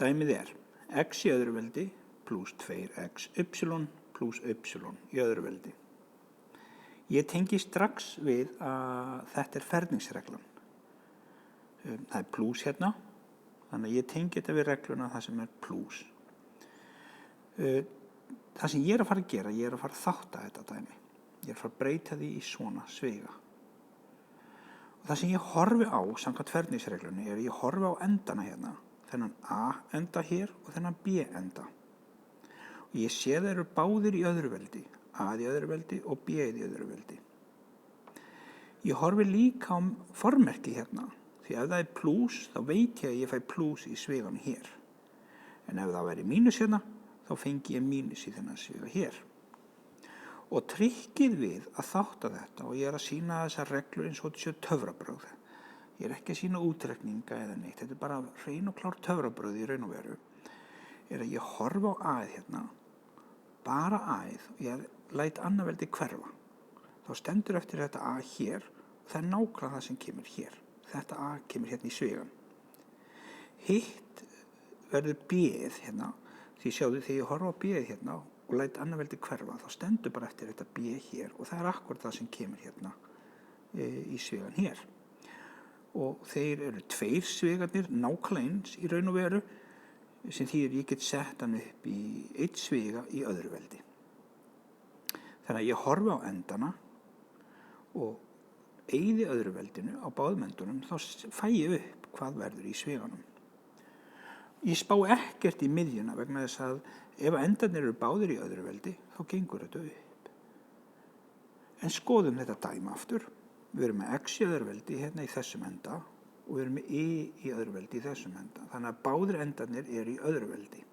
Dæmið x í öðru veldi pluss 2xy pluss y í öðru veldi. Ég tengi strax við að þetta ferningsreglan. Það pluss hérna, þannig að ég tengi þetta við regluna það sem pluss. Það sem ég að fara að gera, ég að fara að þátta þetta dæmi. Ég að fara að breyta því í svona sviga. Og það sem ég horfi á samkvæmt ferningsreglunni ég horfi á endana hérna, þennan A enda hér og þennan B enda. Og ég sé þeir eru báðir í öðru veldi, A í öðru veldi og B í öðru veldi. Ég horfi líka á formerki hérna, því ef það pluss, þá veit ég að ég fæ pluss í svigan hér. En ef það væri mínus hérna, þá fengi ég mínus í þennan sviga hér. Og trikkið við að þátta þetta, og ég að sýna þessar reglur eins og þetta séu töfrabrögð. Ég ekki að sýna útreikninga eða neitt, þetta bara hrein og klár töfrabrögð í raun og veru, að ég horfa á A-ið hérna, bara A-ið, og ég læt annað veldi hverfa. Þá stendur eftir þetta A hér, og það nákvæmlega það sem kemur hér. Þetta A kemur hérna í svigan. Hitt verður B-ið hérna, því sjáðu þegar ég horfa á B-ið hérna og læt annað veldi hverfa, þá stendur bara eftir þetta B hér og það akkurat það sem kemur hérna í svigan hér. Og þeir eru tveir svigarnir nákvæmlega eins í raun og veru, sem þýðir ég get sett hann upp í eitt sviga í öðru veldi. Þannig að ég horfi á endana og eyði öðru veldinu á báðum endunum, þá fæ ég upp hvað verður í sviganum. Ég spá ekkert í miðjuna vegna þess að ef endarnir eru báðir í öðru veldi, þá gengur þetta upp. En skoðum þetta dæmi aftur. Við erum með x í öðru veldi hérna í þessum enda og við erum með y í öðru veldi í þessum enda. Þannig að báðir endarnir eru í öðru veldi.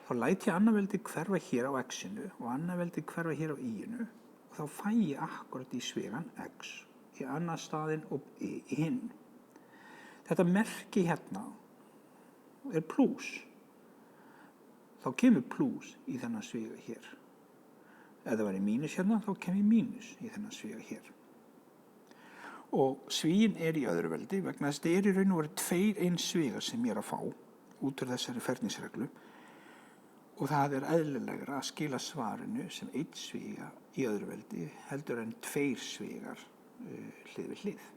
Þá læt ég annað veldi hverfa hér á x-inu og annað veldi hverfa hér á y-inu og þá fæ ég akkurat í svigan x í annað staðinn og y í hinn. Þetta merki hérna pluss. Þá kemur pluss í þennan sviga hér. Ef það væri mínus hérna, þá kemur mínus í þennan sviga hér. Og svíin í öðru veldi, vegna þess að þetta í raun og veru tveir eins svigar sem ég að fá út úr þessari ferningsreglu. Og það eðlilegra að skila svarinu sem einn sviga í öðru veldi heldur en tveir svigar hlið við hlið.